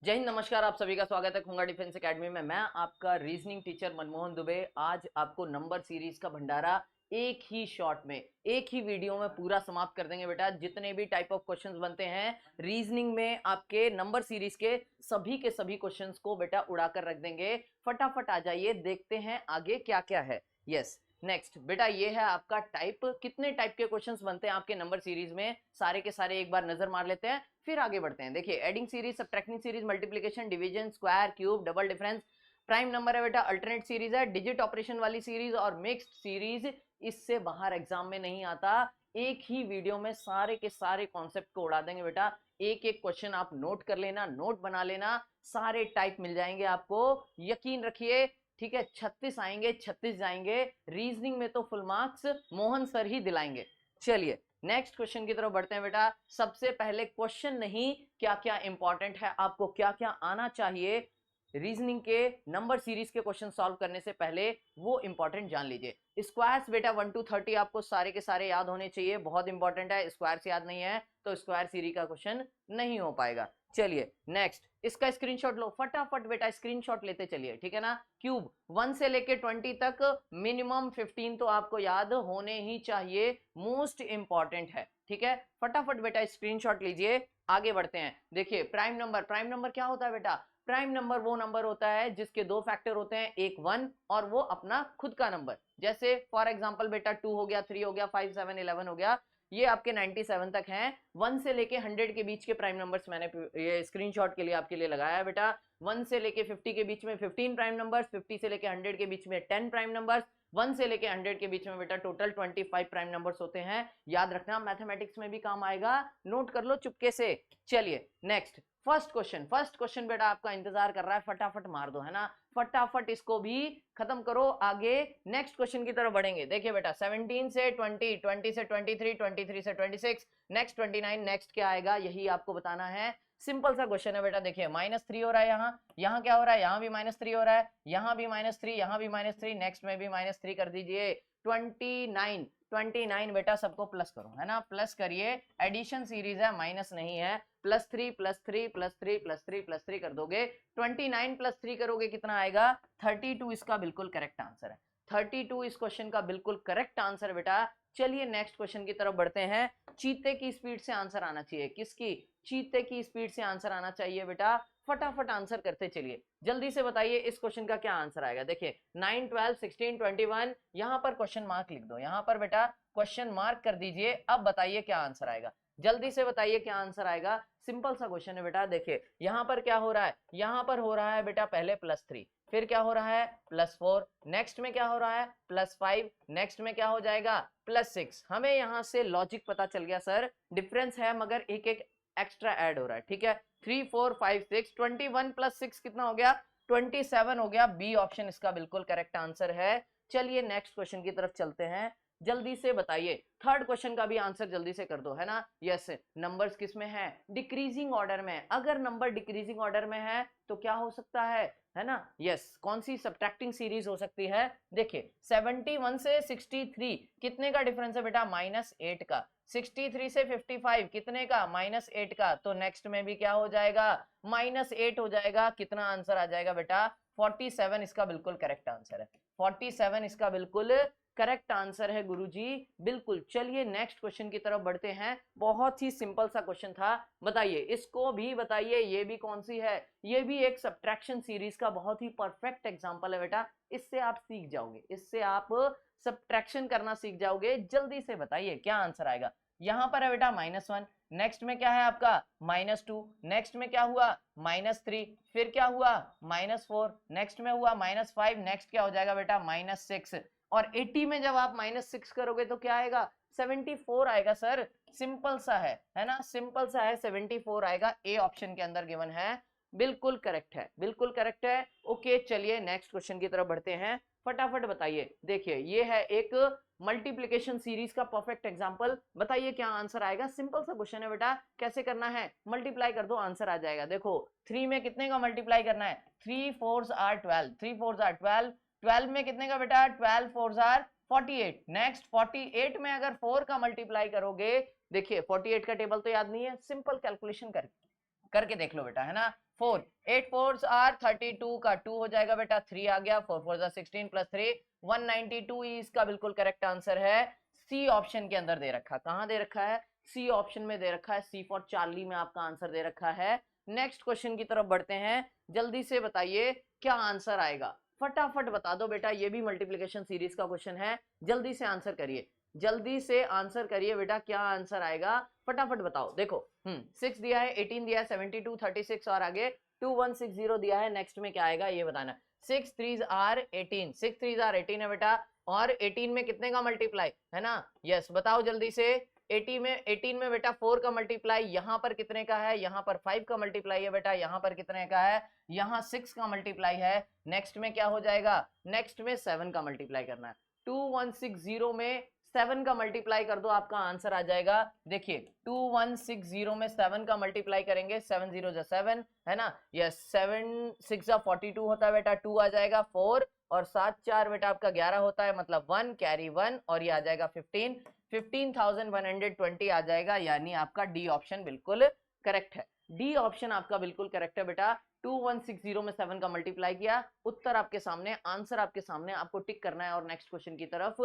जय हिंद, नमस्कार। आप सभी का स्वागत है खुंगा डिफेंस एकेडमी में। मैं आपका रीजनिंग टीचर मनमोहन दुबे आज आपको नंबर सीरीज का भंडारा एक ही शॉट में, एक ही वीडियो में पूरा समाप्त कर देंगे बेटा। जितने भी टाइप ऑफ क्वेश्चंस बनते हैं रीजनिंग में आपके नंबर सीरीज के सभी क्वेश्चंस को बेटा उड़ाकर रख देंगे। फटाफट आ जाइए, देखते हैं आगे क्या क्या है। यस, नेक्स्ट बेटा, ये है आपका टाइप। कितने टाइप के क्वेश्चंस बनते हैं आपके नंबर सीरीज में, सारे के सारे एक बार नजर मार लेते हैं, फिर आगे बढ़ते हैं। देखिए, adding series, subtracting series, multiplication, division, square, cube, double difference, prime number है बेटा, अल्टरनेट सीरीज है, डिजिट ऑपरेशन वाली सीरीज और मिक्स्ड सीरीज। इससे बाहर एग्जाम में नहीं आता। एक ही वीडियो में सारे के सारे कॉन्सेप्ट को उड़ा देंगे बेटा। एक एक क्वेश्चन आप नोट कर लेना, नोट बना लेना, सारे टाइप मिल जाएंगे आपको, यकीन रखिए। ठीक है, 36 आएंगे, 36 जाएंगे। रीजनिंग में तो फुल मार्क्स मोहन सर ही दिलाएंगे। चलिए नेक्स्ट क्वेश्चन की तरफ बढ़ते हैं बेटा। सबसे पहले क्वेश्चन नहीं, क्या क्या इंपॉर्टेंट है, आपको क्या क्या आना चाहिए रीजनिंग के नंबर सीरीज के क्वेश्चन सॉल्व करने से पहले, वो इंपॉर्टेंट जान लीजिए। स्क्वायर्स बेटा 1 to 30 आपको सारे के सारे याद होने चाहिए, बहुत इंपॉर्टेंट है। स्क्वायर्स याद नहीं है तो स्क्वायर सीरीज का क्वेश्चन नहीं हो पाएगा। चलिए नेक्स्ट, इसका स्क्रीनशॉट लो फटाफट बेटा, स्क्रीनशॉट लेते चलिए, ठीक है ना। क्यूब 1 से लेके 20 तक मिनिमम 15 तो आपको याद होने ही चाहिए, मोस्ट इंपॉर्टेंट है। ठीक है, फटाफट बेटा स्क्रीनशॉट लीजिए, आगे बढ़ते हैं। देखिए, प्राइम नंबर, प्राइम नंबर क्या होता है बेटा? प्राइम नंबर वो नंबर होता है जिसके दो फैक्टर होते हैं, एक 1 और वो अपना खुद का नंबर। जैसे फॉर एग्जांपल बेटा 2 हो गया, 3 हो गया, 5 7 11 हो गया, ये आपके 97 तक हैं। 1 से लेके 100 के बीच के प्राइम नंबर्स मैंने ये स्क्रीनशॉट के लिए आपके लिए लगाया है बेटा। 1 से लेके 50 के बीच में 15 प्राइम नंबर्स, 50 से लेके 100 के बीच में 10 प्राइम नंबर्स, 1 से लेके 100 के बीच में बेटा टोटल 25 प्राइम नंबर्स होते हैं। याद रखना, मैथमेटिक्स में भी काम आएगा, नोट कर लो चुपके से। चलिए next, first question, first question बेटा आपका इंतजार कर रहा है, फटाफट मार दो, है ना। फटाफट इसको भी खत्म करो, आगे नेक्स्ट क्वेश्चन की तरफ बढ़ेंगे। देखिए बेटा, 17 से 20, 20 से 23, 23 से 26, नेक्स्ट 29, नेक्स्ट क्या आएगा यही आपको बताना है। सिंपल सा क्वेश्चन है बेटा। देखिए, -3 हो रहा है, यहाँ क्या हो रहा है, यहाँ भी -3 हो रहा है, यहाँ भी -3, यहाँ भी -3, नेक्स्ट में भी -3 कर दीजिए। 29, 29 बेटा सबको प्लस करो, है ना, प्लस करिए। एडिशन सीरीज है, माइनस नहीं है। +3 +3 +3 +3 +3 कर दोगे, 29 +3 करोगे कितना आएगा? 32। इसका बिल्कुल करेक्ट आंसर है 32, इस क्वेश्चन का बिल्कुल करेक्ट आंसर बेटा। चलिए नेक्स्ट क्वेश्चन की तरफ बढ़ते हैं। चीते की स्पीड से आंसर आना चाहिए, किसकी? चीते की स्पीड से आंसर आना चाहिए बेटा। फटाफट आंसर करते चलिए, जल्दी से बताइए इस क्वेश्चन का क्या आंसर आएगा। देखिए 9 12 16 21, यहां पर क्वेश्चन मार्क लिख दो, यहां पर बेटा क्वेश्चन मार्क कर दीजिए। अब बताइए क्या आंसर आएगा, जल्दी से बताइए क्या आंसर आएगा। सिंपल सा क्वेश्चन है बेटा। देखिए यहां पर क्या हो रहा है, यहां पर हो रहा है बेटा पहले +3, फिर क्या हो रहा है +4, नेक्स्ट में क्या हो रहा है +5, नेक्स्ट में क्या हो जाएगा +6। हमें यहां से लॉजिक पता चल गया सर, डिफरेंस है मगर एक एक एक्स्ट्रा ऐड हो रहा है। ठीक है, 3 4 5 6, 21 + 6 कितना हो गया? 27 हो गया। बी ऑप्शन इसका बिल्कुल करेक्ट आंसर है। चलिए नेक्स्ट क्वेश्चन की तरफ चलते हैं, जल्दी से बताइए। थर्ड क्वेश्चन का भी आंसर जल्दी से कर दो, है ना। यस, नंबर्स किस में है? डिक्रीजिंग ऑर्डर में। अगर नंबर डिक्रीजिंग ऑर्डर में है तो क्या हो सकता है ना। यस, कौन सी सब्ट्रैक्टिंग सीरीज हो सकती है? देखिए 71 से 63 कितने का डिफरेंस है बेटा? -8 का। 63 से 55 कितने का? -8 का। तो नेक्स्ट में भी क्या हो जाएगा? -8 हो जाएगा। कितना आंसर आ जाएगा बेटा? 47 इसका बिल्कुल करेक्ट आंसर है। 47 इसका बिल्कुल करेक्ट आंसर है गुरुजी, बिल्कुल। चलिए नेक्स्ट क्वेश्चन की तरफ बढ़ते हैं। बहुत ही सिंपल सा क्वेश्चन था, बताइए इसको भी बताइए। ये भी कौन सी है? ये भी एक सब्ट्रैक्शन सीरीज का बहुत ही परफेक्ट एग्जांपल है बेटा। इससे आप सीख जाओगे, इससे आप सब्ट्रैक्शन करना सीख जाओगे। जल्दी से बताइए क्या आंसर आएगा। यहां पर है बेटा -1, नेक्स्ट में क्या है आपका -2, नेक्स्ट में क्या हुआ -3, फिर क्या हुआ -4, नेक्स्ट में हुआ -5, नेक्स्ट क्या हो जाएगा बेटा -6। और 80 में जब आप -6 करोगे तो क्या आएगा? 74 आएगा सर। सिंपल सा है ना, सिंपल सा है, 74 आएगा। ए ऑप्शन के अंदर गिवन है, बिल्कुल करेक्ट है, बिल्कुल करेक्ट है। ओके, चलिए नेक्स्ट क्वेश्चन की तरफ बढ़ते हैं, फटाफट बताइए। देखिए ये है एक मल्टीप्लिकेशन सीरीज का परफेक्ट एग्जांपल, बताइए क्या आंसर आएगा। सिंपल सा क्वेश्चन है बेटा, कैसे करना है? मल्टीप्लाई कर दो, आंसर आ जाएगा। देखो 3 में कितने का मल्टीप्लाई करना है? 3 4s are 12, 3 4s are 12, 12 में कितने का बेटा? 12 4s are 48। नेक्स्ट 48 में अगर 4 का मल्टीप्लाई करोगे, देखिए 48 का टेबल तो याद नहीं है, सिंपल कैलकुलेशन करके करके देख लो बेटा, है ना। 4 8 4 आर 32 का 2 हो जाएगा बेटा, 3 आ गया, 4 4 16 प्लस 3 192 इसका बिल्कुल करेक्ट आंसर है। सी ऑप्शन के अंदर दे रखा, कहां दे रखा है, सी ऑप्शन में दे रखा है, सी फॉर चार्ली में आपका आंसर दे रखा है। नेक्स्ट क्वेश्चन की तरफ बढ़ते हैं, जल्दी से बताइए क्या आंसर आएगा, फटाफट बता दो बेटा, ये भी मल्टीप्लिकेशन सीरीज का क्वेश्चन है, जल्दी से आंसर करिए, जल्दी से आंसर करिए बेटा, क्या आंसर आएगा फटाफट बताओ। देखो 6 दिया है, 18 दिया है, 72 36 और आगे 2160 दिया है, नेक्स्ट में क्या आएगा ये बताना। 6 3 आर 18, 6 3 आर 18 है बेटा, और 18 में कितने का मल्टीप्लाई है ना, यस बताओ जल्दी से। 18 में बेटा 4 का मल्टीप्लाई, यहाँ पर कितने का है, यहाँ पर 5 का मल्टीप्लाई है बेटा, यहाँ पर कितने का है, यहाँ 6 का मल्टीप्लाई है, नेक्स्ट में क्या हो जाएगा, नेक्स्ट में 7 का मल्टीप्लाई करना है। 2160 में 7 का मल्टीप्लाई कर दो, आपका आंसर आ जाएगा। देखिए 2160 में 7 का मल्टीप्लाई करेंगे, 7 0 जा 7 है ना, यस 7 6 जा 42 होता है बेटा, 2 आ जाएगा 4 और 7 4 बेटा आपका 11 होता है, मतलब 1 कैरी 1 और ये आ जाएगा 15,120 आ जाएगा, यानी आपका डी ऑप्शन बिल्कुल करेक्ट है। डी ऑप्शन आपका बिल्कुल करेक्ट है बेटा। 2160 में 7 का मल्टीप्लाई किया, उत्तर आपके सामने, आंसर आपके सामने, आपको टिक करना है और नेक्स्ट क्वेश्चन की तरफ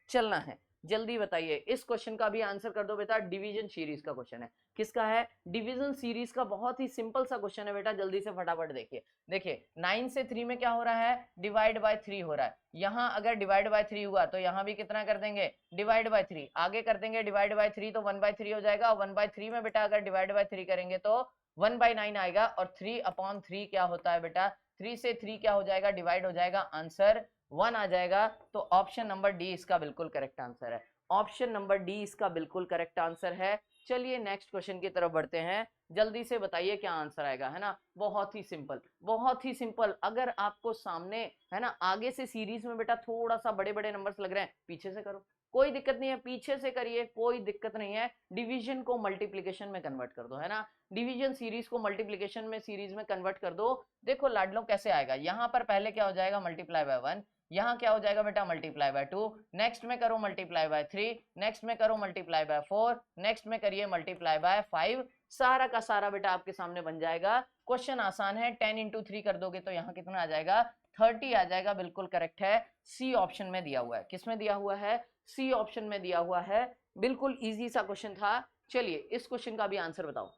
चलना है। जल्दी बताइए, इस क्वेश्चन का भी आंसर कर दो बेटा, डिवीजन सीरीज का क्वेश्चन है, किसका है, डिवीजन सीरीज का, बहुत ही सिंपल सा क्वेश्चन है बेटा, जल्दी से फटाफट देखिए। देखिए 9 से 3 में क्या हो रहा है, डिवाइड बाय 3 हो रहा है, यहां अगर डिवाइड बाय 3 हुआ तो यहां भी कितना कर देंगे, डिवाइड बाय 3, आगे कर देंगे डिवाइड बाय 3 तो 1/3 हो जाएगा, 1/3 में बेटा अगर डिवाइड बाय 3 करेंगे तो 1/9 आएगा, और 3/3 क्या होता है बेटा, 3 से 3 क्या हो जाएगा, डिवाइड हो जाएगा, आंसर 1 आ जाएगा। तो ऑप्शन नंबर डी इसका बिल्कुल करेक्ट आंसर है, ऑप्शन नंबर डी इसका बिल्कुल करेक्ट आंसर है। चलिए नेक्स्ट क्वेश्चन की तरफ बढ़ते हैं, जल्दी से बताइए क्या आंसर आएगा, है ना, बहुत ही सिंपल, बहुत ही सिंपल। अगर आपको सामने है ना आगे से सीरीज में बेटा थोड़ा सा बड़े बड़े नंबर्स लग रहे हैं, पीछे से करो, कोई दिक्कत नहीं है, पीछे से करिए, कोई दिक्कत नहीं है। डिवीजन को मल्टीप्लिकेशन में कन्वर्ट कर दो, है ना, डिवीजन सीरीज को मल्टीप्लिकेशन में सीरीज में कन्वर्ट कर दो। देखो लाडलो कैसे आएगा, यहाँ पर पहले क्या हो जाएगा, मल्टीप्लाई बाय 1, यहाँ क्या हो जाएगा बेटा, मल्टीप्लाई बाय 2, नेक्स्ट में करो मल्टीप्लाई बाय 3, नेक्स्ट में करो मल्टीप्लाई बाय 4, नेक्स्ट में करिए मल्टीप्लाई बाय 5, सारा का सारा बेटा आपके सामने बन जाएगा। क्वेश्चन आसान है, 10 इंटू 3 कर दोगे तो यहाँ कितना आ जाएगा, 30 आ जाएगा, बिल्कुल करेक्ट है। सी ऑप्शन में दिया हुआ है, किस में दिया हुआ है, सी ऑप्शन में दिया हुआ है, बिल्कुल इजी सा क्वेश्चन था। चलिए इस क्वेश्चन का भी आंसर बताओ,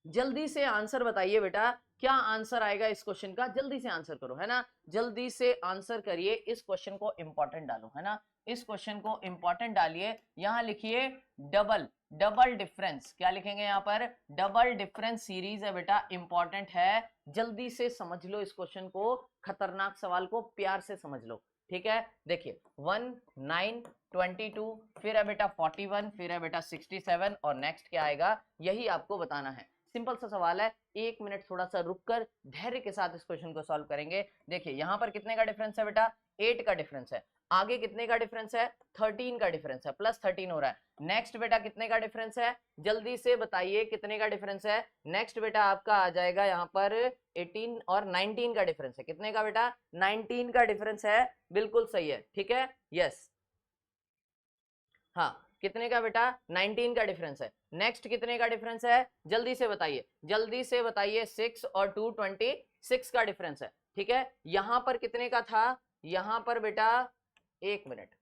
जल्दी से आंसर बताइए बेटा, क्या आंसर आएगा इस क्वेश्चन का, जल्दी से आंसर करो, है ना, जल्दी से आंसर करिए, इस क्वेश्चन को इंपॉर्टेंट डालो, है ना, इस क्वेश्चन को इंपॉर्टेंट डालिए। यहां लिखिए डबल, डबल डिफरेंस, क्या लिखेंगे यहाँ पर, डबल डिफरेंस सीरीज है बेटा, इंपॉर्टेंट है, जल्दी से समझ लो इस क्वेश्चन को, खतरनाक सवाल को प्यार से समझ लो, ठीक है। देखिए 1 9 22, फिर है बेटा 41, फिर है बेटा 67 और नेक्स्ट क्या आएगा, यही आपको बताना है। सिंपल सा सवाल है, 1 मिनट थोड़ा सा रुककर धैर्य के साथ इस क्वेश्चन को सॉल्व करेंगे। देखिए यहाँ पर कितने का डिफरेंस है बेटा, 8 का डिफरेंस है, आगे कितने का डिफरेंस है, 13 का डिफरेंस है, प्लस 13 हो रहा है। नेक्स्ट बेटा कितने का डिफरेंस है, जल्दी से बताइए कितने का डिफरेंस है। नेक्स्ट बेटा आपका आ जाएगा यहाँ पर 18 और 19 का डिफरेंस है, कितने का बेटा, 19 का डिफरेंस है, बिल्कुल सही है, ठीक है, यस, हाँ कितने का बेटा, 19 का डिफरेंस है। नेक्स्ट कितने का डिफरेंस है, जल्दी से बताइए, जल्दी से बताइए, 6 और 2 26 का डिफरेंस है, ठीक है। यहां पर कितने का था, यहां पर बेटा 1 मिनट,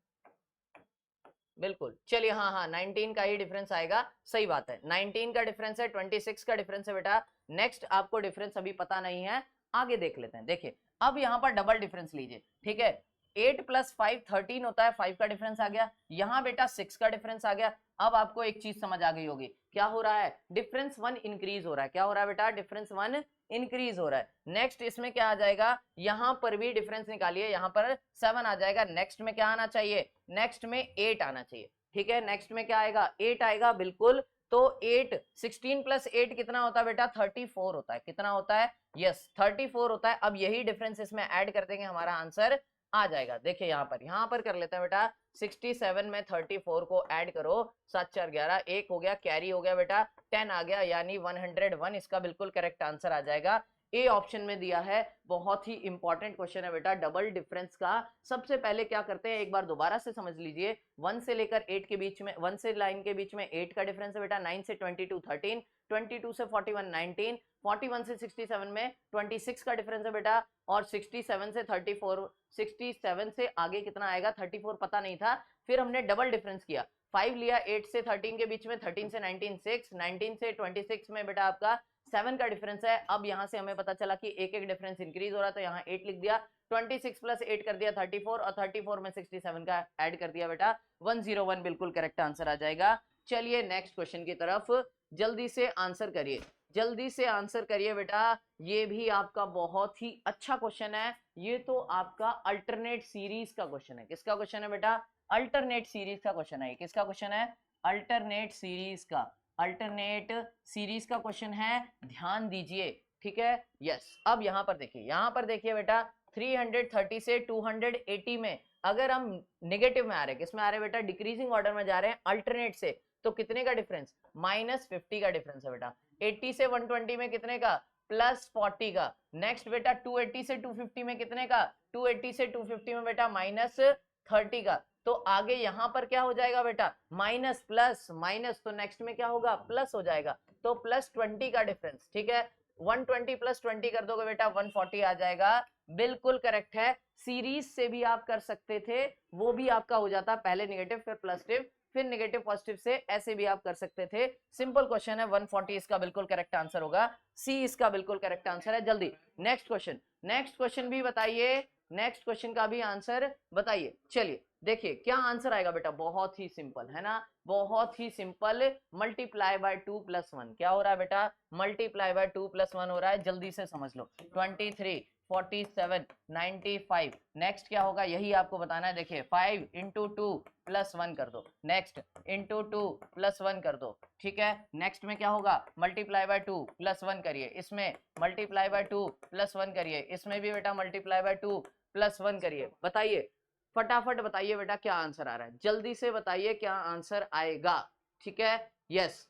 बिल्कुल, चलिए हाँ हाँ 19 का ही डिफरेंस आएगा, सही बात है, 19 का डिफरेंस है, 26 का डिफरेंस है बेटा। नेक्स्ट आपको डिफरेंस अभी पता नहीं है, आगे देख लेते हैं। देखिए अब यहाँ पर डबल डिफरेंस लीजिए, ठीक है, 8 + 5 13 होता है, 5 का डिफरेंस आ गया, यहाँ बेटा 6 का डिफरेंस आ गया। अब आपको एक चीज समझ आ गई होगी, क्या हो रहा है, डिफरेंस 1 इंक्रीज हो रहा है, क्या हो रहा है बेटा, डिफरेंस 1 इंक्रीज हो रहा है। नेक्स्ट इसमें क्या आ जाएगा, यहाँ पर भी डिफरेंस निकालिए, यहाँ पर 7 आ जाएगा, नेक्स्ट में क्या आना चाहिए, नेक्स्ट में 8 आना चाहिए, ठीक है, नेक्स्ट में क्या आएगा, 8 आएगा, बिल्कुल। तो 8 16 + 8 कितना होता है बेटा, 34 होता है, कितना होता है, यस 34 होता है। अब यही डिफरेंस इसमें ऐड कर देंगे, हमारा आंसर आ जाएगा। देखिए यहाँ पर कर लेते हैं बेटा, 67 में 34 को ऐड करो, 7 4 11, 1 हो गया, कैरी हो गया बेटा, 10 आ गया, यानी 101 इसका बिल्कुल करेक्ट आंसर आ जाएगा। ए ऑप्शन में दिया है, बहुत ही इंपॉर्टेंट क्वेश्चन है बेटा, डबल डिफरेंस का। सबसे पहले क्या करते हैं, एक बार दोबारा से समझ लीजिए, 1 से लेकर 8 के बीच में, 1 से लाइन के बीच में 8 का डिफरेंस है बेटा, 9 से 22 13, 22 से 41 19, 41 से 67 में 26 का डिफरेंस है बेटा, और 67 से 34, 67 से आगे कितना आएगा 34 पता नहीं था, फिर हमने डबल डिफरेंस किया, 5 लिया, 8 से 13 के बीच में, 13 से 19 6, 19 से 26 में बेटा आपका 7 का डिफरेंस है। अब यहाँ से हमें पता चला कि एक एक डिफरेंस इंक्रीज हो रहा है, तो यहाँ 8 लिख दिया, 26 प्लस 8 कर दिया 34, और 34 में 67 का ऐड कर दिया बेटा, 101 बिल्कुल करेक्ट आंसर आ जाएगा। चलिए नेक्स्ट क्वेश्चन की तरफ जल्दी से आंसर करिए, जल्दी से आंसर करिए बेटा, ये भी आपका बहुत ही अच्छा क्वेश्चन है। ये तो आपका अल्टरनेट सीरीज का क्वेश्चन है। किसका क्वेश्चन है बेटा? अल्टरनेट सीरीज का क्वेश्चन है। किसका क्वेश्चन है? अल्टरनेट सीरीज का, अल्टरनेट सीरीज का क्वेश्चन है, ध्यान दीजिए, ठीक है। यस, अब यहां पर देखिए, यहां पर देखिए बेटा, 330 से 280 में अगर हम नेगेटिव में आ रहे हैं, किस में आ रहे हैं बेटा? डिक्रीजिंग ऑर्डर में जा रहे हैं अल्टरनेट से, तो कितने का डिफरेंस? -50 का डिफरेंस है बेटा। 80 से 120 में कितने का? +40 का। नेक्स्ट बेटा 280 से 250 में कितने का? 280 से 250 में बेटा -30 का। तो आगे यहां पर क्या हो जाएगा बेटा? माइनस प्लस माइनस, तो नेक्स्ट में क्या होगा? प्लस हो जाएगा, तो +20 का डिफरेंस, ठीक है। 120 + 20 कर दोगे बेटा 140 आ जाएगा, बिल्कुल करेक्ट है। सीरीज से भी आप कर सकते थे, वो भी आपका हो जाता, पहले नेगेटिव फिर पॉजिटिव फिर नेगेटिव पॉजिटिव से, ऐसे भी आप कर सकते थे। सिंपल क्वेश्चन है, 140 इसका बिल्कुल करेक्ट आंसर होगा, सी इसका बिल्कुल करेक्ट आंसर है। जल्दी नेक्स्ट क्वेश्चन, नेक्स्ट क्वेश्चन भी बताइए, नेक्स्ट क्वेश्चन का भी आंसर बताइए। चलिए देखिए क्या आंसर आएगा बेटा, बहुत ही सिंपल है ना, बहुत ही सिंपल, मल्टीप्लाई बाय 2 + 1। क्या हो रहा है बेटा? मल्टीप्लाई बाय 2 + 1 हो रहा है, जल्दी से समझ लो। 23, 47, 95, नेक्स्ट क्या होगा यही आपको बताना है। देखिए 5 × 2 + 1 कर दो, नेक्स्ट × 2 + 1 कर दो, ठीक है। नेक्स्ट में क्या होगा? मल्टीप्लाई बाय 2 + 1 करिए, इसमें मल्टीप्लाई बाय 2 + 1 करिए, इसमें भी बेटा मल्टीप्लाई बाय 2 + 1 करिए। बताइए फटाफट बताइए बेटा क्या आंसर आ रहा है, जल्दी से बताइए क्या आंसर आएगा, ठीक है। यस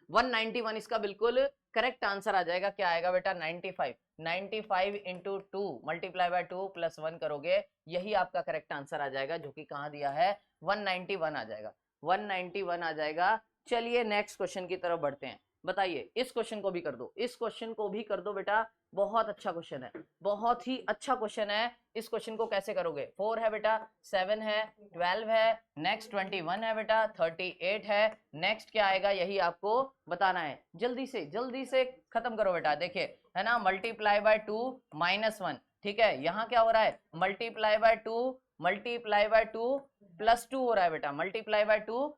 191 इसका बिल्कुल करेक्ट आंसर आ जाएगा। क्या आएगा बेटा? 95, 95 × 2 मल्टीप्लाई बाय 2 + 1 करोगे, यही आपका करेक्ट आंसर आ जाएगा, जो कि कहाँ दिया है? 191 आ जाएगा, 191 आ जाएगा। चलिए नेक्स्ट क्वेश्चन की तरफ बढ़ते हैं। बताइए इस क्वेश्चन को भी कर दो, इस क्वेश्चन को भी कर दो बेटा, बहुत अच्छा क्वेश्चन है, बहुत ही अच्छा क्वेश्चन है। इस क्वेश्चन को कैसे करोगे? 4 है बेटा, 7 है, 12 है, नेक्स्ट 21 है बेटा, 38 है, नेक्स्ट क्या आएगा यही आपको बताना है। जल्दी से खत्म करो बेटा। देखिए है ना, मल्टीप्लाई बाय 2 -1, ठीक है। यहाँ क्या हो रहा है? मल्टीप्लाई बाय 2 + 2 हो रहा है बेटा, मल्टीप्लाई बाय 2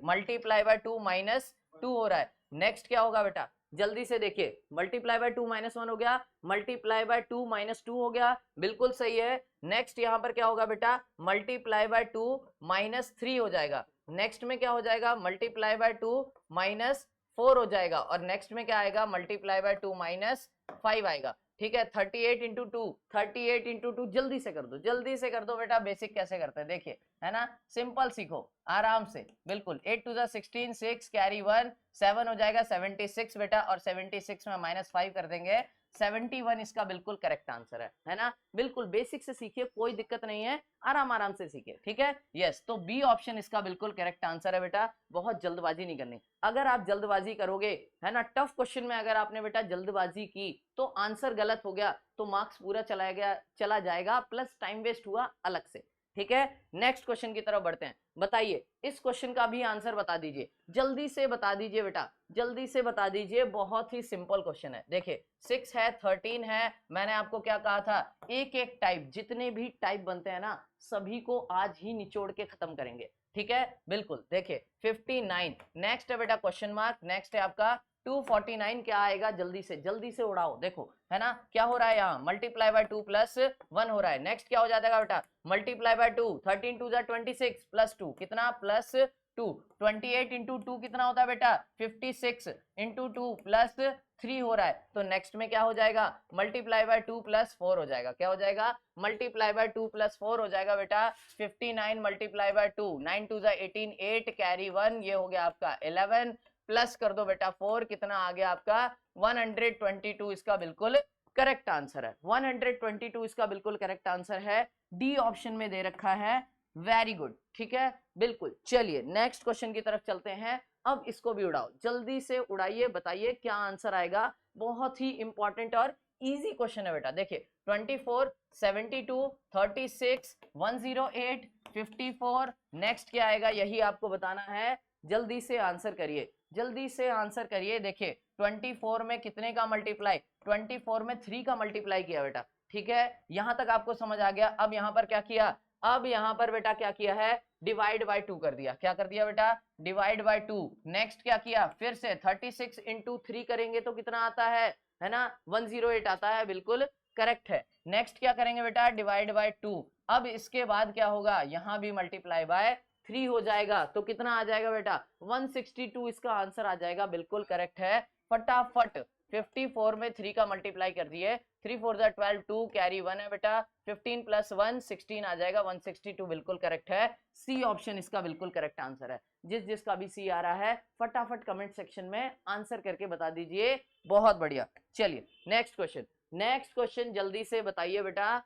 मल्टीप्लाई बाय 2 -2 हो रहा है। नेक्स्ट क्या होगा बेटा? जल्दी से देखिए, मल्टीप्लाई बाय 2 -1 हो गया, मल्टीप्लाई बाय 2 -2 हो गया, बिल्कुल सही है। नेक्स्ट यहाँ पर क्या होगा बेटा? मल्टीप्लाई बाय 2 -3 हो जाएगा। नेक्स्ट में क्या हो जाएगा? मल्टीप्लाई बाय 2 -4 हो जाएगा, और नेक्स्ट में क्या आएगा? मल्टीप्लाई बाय 2 -5 आएगा, ठीक है। 38 × 2, 38 × 2 जल्दी से कर दो, जल्दी से कर दो बेटा। बेसिक कैसे करते हैं देखिए, है ना, सिंपल सीखो आराम से, बिल्कुल। 8 × 2 = 16, 6 कैरी 1 7 हो जाएगा, 76 बेटा, और 76 में -5 कर देंगे, 71 इसका बिल्कुल करेक्ट आंसर है ना। बिल्कुल बेसिक से सीखिए, कोई दिक्कत नहीं है, आराम से सीखिए, ठीक है। यस, तो बी ऑप्शन इसका बिल्कुल करेक्ट आंसर है बेटा। बहुत जल्दबाजी नहीं करनी, अगर आप जल्दबाजी करोगे, है ना, टफ क्वेश्चन में अगर आपने बेटा जल्दबाजी की तो आंसर गलत हो गया तो मार्क्स पूरा चला जाएगा, प्लस टाइम वेस्ट हुआ अलग से, ठीक है। नेक्स्ट क्वेश्चन की तरफ बढ़ते हैं। बताइए इस क्वेश्चन का भी आंसर बता दीजिए, जल्दी से बता दीजिए बेटा, जल्दी से बता दीजिए, बहुत ही सिंपल क्वेश्चन है। देखिए 6 है, 13 है, मैंने आपको क्या कहा था? एक एक टाइप, जितने भी टाइप बनते हैं ना, सभी को आज ही निचोड़ के खत्म करेंगे, ठीक है, बिल्कुल। देखिए 59, नेक्स्ट है बेटा क्वेश्चन मार्क, नेक्स्ट है आपका 249, क्या आएगा? जल्दी से उड़ाओ। देखो है ना क्या हो रहा है, यहाँ मल्टीप्लाई बाय 2 + 1 हो रहा है। नेक्स्ट क्या हो जाएगा बेटा? मल्टीप्लाई बाय 2, 13 × 2 = 26 + 2 कितना? +2। 28 × 2 कितना होता है बेटा? 56 × 2 + 3 हो रहा है, तो नेक्स्ट में क्या हो जाएगा? मल्टीप्लाई बाय 2 + 4 हो जाएगा। क्या हो जाएगा? मल्टीप्लाई बाय 2 + 4 हो जाएगा बेटा। 59 मल्टीप्लाई बाय 2, 9 × 2 = 18, 8 कैरी 1, ये हो गया आपका 11, प्लस कर दो बेटा 4, कितना आ गया आपका? 122 इसका बिल्कुल करेक्ट आंसर है, 122 इसका बिल्कुल करेक्ट आंसर है, डी ऑप्शन में दे रखा है। वेरी गुड, ठीक है, बिल्कुल। चलिए नेक्स्ट क्वेश्चन की तरफ चलते हैं। अब इसको भी उड़ाओ, जल्दी से उड़ाइए, बताइए क्या आंसर आएगा। बहुत ही इंपॉर्टेंट और इजी क्वेश्चन है बेटा। देखिए 24, 72, 36, 108, 54, नेक्स्ट क्या आएगा यही आपको बताना है। जल्दी से आंसर करिए, जल्दी से आंसर करिए। देखिए 24 में कितने का मल्टीप्लाई, 24 में 3 का मल्टीप्लाई किया बेटा, ठीक है, यहां तक आपको समझ आ गया। अब यहां पर क्या किया, अब यहां पर बेटा क्या किया है, डिवाइड बाय 2 कर दिया। क्या कर दिया बेटा, डिवाइड बाय 2। नेक्स्ट क्या किया, फिर से 36 इंटू 3 करेंगे तो कितना आता है ना, 108 आता है, बिल्कुल करेक्ट है। नेक्स्ट क्या करेंगे बेटा, डिवाइड बाय 2। अब इसके बाद क्या होगा, यहां भी मल्टीप्लाई बाय 3 हो जाएगा, तो कितना आ जाएगा बेटा, 162 इसका आंसर आ जाएगा, बिल्कुल करेक्ट है। फटाफट 54 में 3 का मल्टीप्लाई कर दिए, 3 4 12, 2 कैरी 1 है बेटा, 15 प्लस 1 16 आ जाएगा, 162 बिल्कुल करेक्ट है। सी ऑप्शन इसका बिल्कुल करेक्ट आंसर है। जिसका भी सी आ रहा है फटाफट कमेंट सेक्शन में आंसर करके बता दीजिए, बहुत बढ़िया। चलिए नेक्स्ट क्वेश्चन, नेक्स्ट क्वेश्चन जल्दी से बताइए बेटा।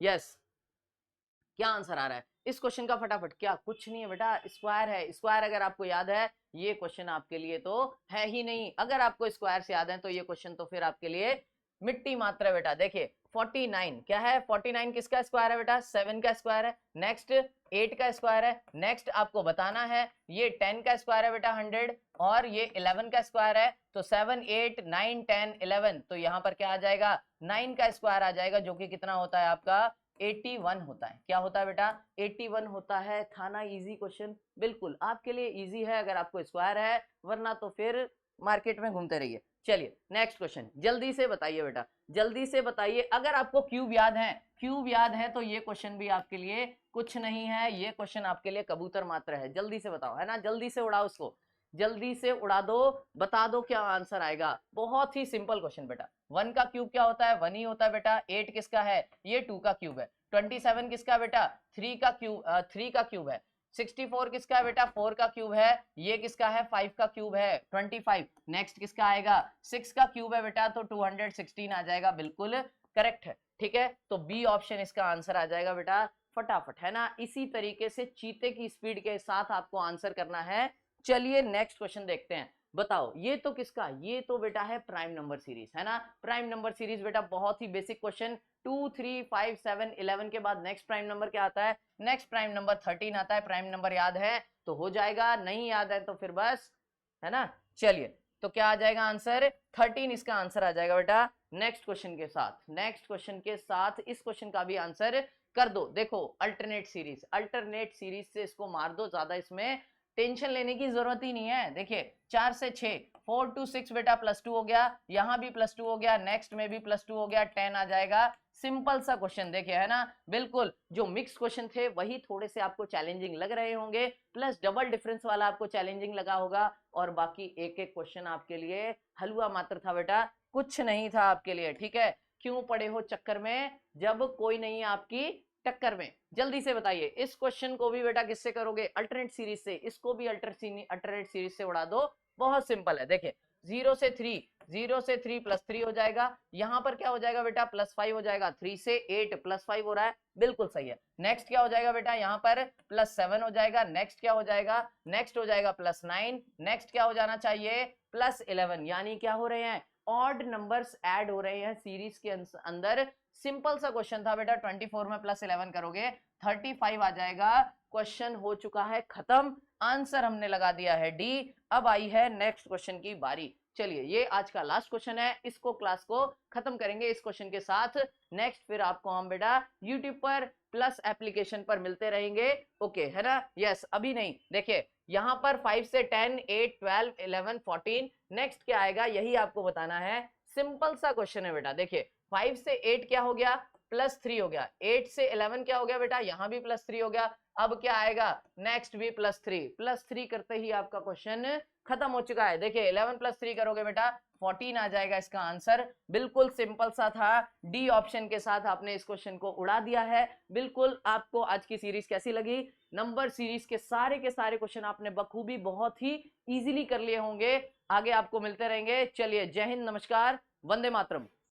यस, क्या आंसर आ रहा है इस क्वेश्चन का फटाफट, क्या कुछ नहीं है बेटा, स्क्वायर है। स्क्वायर अगर आपको याद है ये क्वेश्चन आपके लिए तो है ही नहीं, अगर आपको स्क्वायर से याद है तो ये क्वेश्चन तो फिर आपके लिए मिट्टी मात्र है बेटा। देखिए 49 क्या है, 49 किसका स्क्वायर है बेटा, 7 का स्क्वायर है। नेक्स्ट 8 का स्क्वायर है। नेक्स्ट आपको बताना है ये 10 का स्क्वायर है बेटा 100, और ये 11 का स्क्वायर है, तो 7 8 9 10 11, तो यहाँ पर क्या आ जाएगा, 9 का स्क्वायर आ जाएगा, जो कि कितना होता है आपका 81 होता है। क्या होता है बेटा, 81 होता है। था ना इजी क्वेश्चन, बिल्कुल आपके लिए इजी है अगर आपको स्क्वायर है, वरना तो फिर मार्केट में घूमते रहिए। चलिए नेक्स्ट क्वेश्चन, जल्दी से बताइए बेटा, जल्दी से बताइए। अगर आपको क्यूब याद है, क्यूब याद है तो ये क्वेश्चन भी आपके लिए कुछ नहीं है, ये क्वेश्चन आपके लिए कबूतर मात्र है। जल्दी से बताओ, है ना, जल्दी से उड़ाओ उसको, जल्दी से उड़ा दो, बता दो क्या आंसर आएगा। बहुत ही सिंपल क्वेश्चन बेटा। 1 का क्यूब क्या होता है, 1 ही होता है बेटा। 8 किसका है, ये 2 का क्यूब है। 27 किसका बेटा, 3 का क्यूब है। 64 किसका है बेटा, 4 का क्यूब है। ये किसका है, 5 का क्यूब है, 25। नेक्स्ट किसका आएगा, 6 का क्यूब है बेटा, तो 216 आ जाएगा, बिल्कुल करेक्ट है। ठीक है, तो बी ऑप्शन इसका आंसर आ जाएगा बेटा, फटाफट, है ना। इसी तरीके से चीते की स्पीड के साथ आपको आंसर करना है। चलिए नेक्स्ट क्वेश्चन देखते हैं। बताओ ये तो किसका, ये तो बेटा है प्राइम नंबर सीरीज, है ना। प्राइम नंबर सीरीज बेटा बहुत ही बेसिक क्वेश्चन। 2 3 5 7 11 के बाद नेक्स्ट प्राइम नंबर क्या आता है, नेक्स्ट प्राइम नंबर 13 आता है। प्राइम नंबर याद है तो हो जाएगा, नहीं याद है तो फिर बस, है ना। चलिए तो क्या आ जाएगा आंसर, 13 इसका आंसर आ जाएगा बेटा। नेक्स्ट क्वेश्चन के साथ, नेक्स्ट क्वेश्चन के साथ इस क्वेश्चन का भी आंसर कर दो। देखो अल्टरनेट सीरीज, अल्टरनेट सीरीज से इसको मार दो, ज्यादा इसमें टेंशन लेने की जरूरत ही नहीं है। देखिए 4 से 6, 4 to 6 बेटा +2 हो गया, यहां भी +2 हो गया, नेक्स्ट में भी +2 हो गया, 10 आ जाएगा। सिंपल सा क्वेश्चन, देखिए है ना, बिल्कुल जो मिक्स क्वेश्चन थे वही थोड़े से आपको चैलेंजिंग लग रहे होंगे, प्लस डबल डिफरेंस वाला आपको चैलेंजिंग लगा होगा, और बाकी एक एक क्वेश्चन आपके लिए हलवा मात्र था बेटा, कुछ नहीं था आपके लिए। ठीक है, क्यों पड़े हो चक्कर में जब कोई नहीं आपकी टक्कर में। जल्दी से बताइए, इस क्वेश्चन को भी बेटा किससे करोगे, अल्टरनेट सीरीज से। इसको भी अल्टरनेट सीरीज से उड़ा दो, बहुत सिंपल है। देखिए 0 से 3, 0 से 3 +3 हो जाएगा, यहां पर क्या हो जाएगा बेटा +5 हो जाएगा। 3 से 8 +5 हो रहा है, बिल्कुल सही है। नेक्स्ट क्या हो जाएगा बेटा, यहाँ पर +7 हो जाएगा। नेक्स्ट क्या हो जाएगा, नेक्स्ट हो जाएगा +9। नेक्स्ट क्या हो जाना चाहिए, +11। यानी क्या हो रहे हैं, ऑड नंबर्स ऐड हो रहे हैं सीरीज के अंदर। सिंपल सा क्वेश्चन था बेटा, 24 में +11 करोगे 35 आ जाएगा। क्वेश्चन हो चुका है खत्म, आंसर हमने लगा दिया है डी। अब आई है नेक्स्ट क्वेश्चन की बारी। चलिए ये आज का लास्ट क्वेश्चन है, इसको क्लास को खत्म करेंगे इस क्वेश्चन के साथ। नेक्स्ट फिर आपको हम बेटा यूट्यूब पर प्लस एप्लीकेशन पर मिलते रहेंगे, ओके है ना। यस अभी नहीं, देखिए यहां पर 5 से 10, 8, 12, 11, 14, नेक्स्ट क्या आएगा यही आपको बताना है। सिंपल सा क्वेश्चन है बेटा। देखिए 5 से 8 क्या हो गया, +3 हो गया। 8 से 11 क्या हो गया बेटा, यहां भी +3 हो गया। अब क्या आएगा, नेक्स्ट भी +3 करते ही आपका क्वेश्चन खत्म हो चुका है। देखिए 11 + 3 करोगे बेटा 14 आ जाएगा इसका आंसर। बिल्कुल सिंपल सा था, डी ऑप्शन के साथ आपने इस क्वेश्चन को उड़ा दिया है। बिल्कुल आपको आज की सीरीज कैसी लगी, नंबर सीरीज के सारे क्वेश्चन आपने बखूबी बहुत ही इजीली कर लिए होंगे। आगे आपको मिलते रहेंगे। चलिए जय हिंद, नमस्कार, वंदे मातरम।